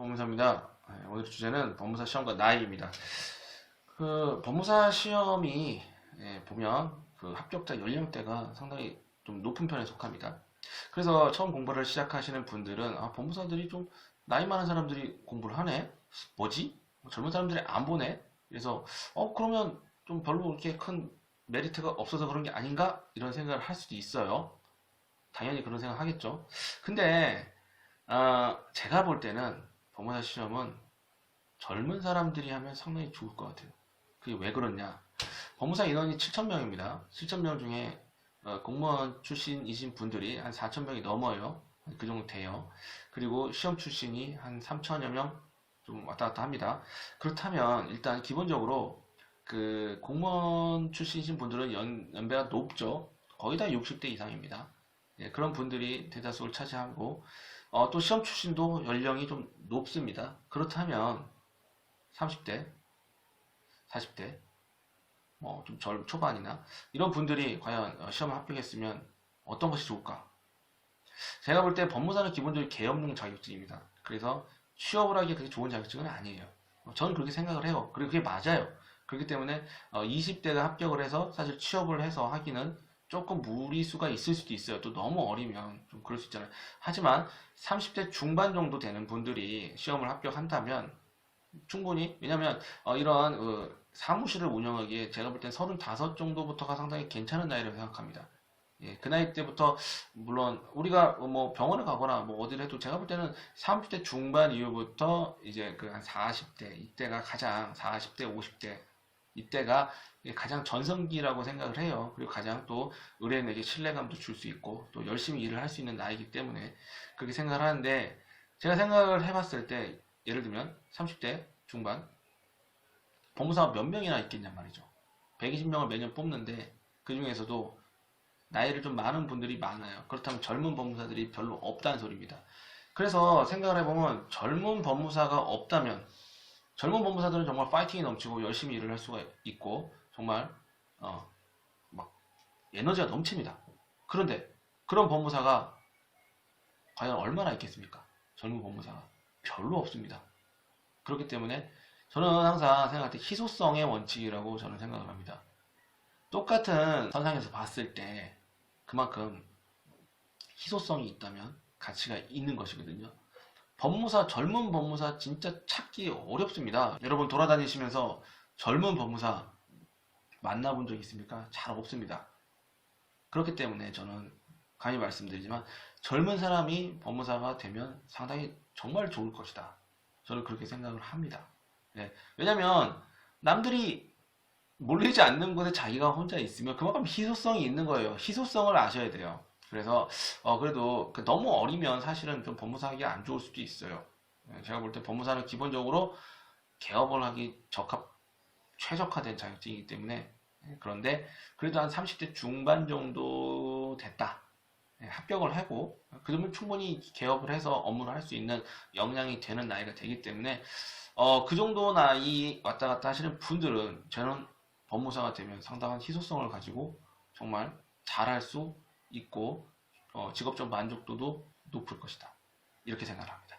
법무사입니다. 오늘 주제는 법무사 시험과 나이입니다. 법무사 시험이 보면 합격자 연령대가 상당히 좀 높은 편에 속합니다. 그래서 처음 공부를 시작하시는 분들은 법무사들이 좀 나이 많은 사람들이 공부를 하네? 뭐지? 젊은 사람들이 안 보네? 그래서 그러면 좀 별로 그렇게 큰 메리트가 없어서 그런 게 아닌가? 이런 생각을 할 수도 있어요. 당연히 그런 생각 하겠죠. 근데 제가 볼 때는 법무사 시험은 젊은 사람들이 하면 상당히 좋을 것 같아요. 그게 왜 그러냐? 법무사 인원이 7,000명입니다. 7,000명 중에 공무원 출신이신 분들이 한 4,000명이 넘어요. 그 정도 돼요. 그리고 시험 출신이 한 3,000여 명 좀 왔다 갔다 합니다. 그렇다면 일단 기본적으로 그 공무원 출신이신 분들은 연배가 높죠. 거의 다 60대 이상입니다. 그런 분들이 대다수를 차지하고 또 시험 출신도 연령이 좀 높습니다. 그렇다면 30대, 40대, 뭐 좀 초반이나 이런 분들이 과연 시험을 합격했으면 어떤 것이 좋을까? 제가 볼 때 법무사는 기본적으로 계업용 자격증입니다. 그래서 취업을 하기 그렇게 좋은 자격증은 아니에요. 저는 그렇게 생각을 해요. 그리고 그게 맞아요. 그렇기 때문에 20대가 합격을 해서 사실 취업을 해서 하기는 조금 무리수가 있을 수도 있어요. 또 너무 어리면 좀 그럴 수 있잖아요. 하지만 30대 중반 정도 되는 분들이 시험을 합격한다면 충분히, 왜냐면 이런 사무실을 운영하기에 제가 볼 땐 35 정도부터가 상당히 괜찮은 나이라고 생각합니다. 예, 그 나이 때부터 물론 우리가 뭐 병원을 가거나 뭐 어디를 해도 제가 볼 때는 30대 중반 이후부터 이제 그 한 40대 이때가 가장 40대 50대 이때가 가장 전성기라고 생각을 해요. 그리고 가장 또 의뢰인에게 신뢰감도 줄 수 있고 또 열심히 일을 할 수 있는 나이기 때문에 그렇게 생각을 하는데, 제가 생각을 해봤을 때 예를 들면 30대 중반 법무사가 몇 명이나 있겠냔 말이죠. 120명을 매년 뽑는데 그 중에서도 나이를 좀 많은 분들이 많아요. 그렇다면 젊은 법무사들이 별로 없다는 소리입니다. 그래서 생각을 해보면 젊은 법무사가 없다면 젊은 법무사들은 정말 파이팅이 넘치고 열심히 일을 할 수가 있고 정말 막 에너지가 넘칩니다. 그런데 그런 법무사가 과연 얼마나 있겠습니까? 젊은 법무사가 별로 없습니다. 그렇기 때문에 저는 항상 생각할 때 희소성의 원칙이라고 저는 생각을 합니다. 똑같은 선상에서 봤을 때 그만큼 희소성이 있다면 가치가 있는 것이거든요. 젊은 법무사 진짜 찾기 어렵습니다. 여러분 돌아다니시면서 젊은 법무사 만나본 적 있습니까? 잘 없습니다. 그렇기 때문에 저는 감히 말씀드리지만 젊은 사람이 법무사가 되면 상당히 정말 좋을 것이다. 저는 그렇게 생각을 합니다. 왜냐면 남들이 몰리지 않는 곳에 자기가 혼자 있으면 그만큼 희소성이 있는 거예요. 희소성을 아셔야 돼요. 그래서 그래도 너무 어리면 사실은 좀 법무사 하기 안 좋을 수도 있어요. 제가 볼 때 법무사는 기본적으로 개업을 하기 최적화된 자격증이기 때문에 그런데 그래도 한 30대 중반 정도 됐다. 합격을 하고 그러면 충분히 개업을 해서 업무를 할 수 있는 역량이 되는 나이가 되기 때문에 그 정도 나이 왔다 갔다 하시는 분들은 저는 법무사가 되면 상당한 희소성을 가지고 정말 잘할 수 있고 직업적 만족도도 높을 것이다. 이렇게 생각합니다.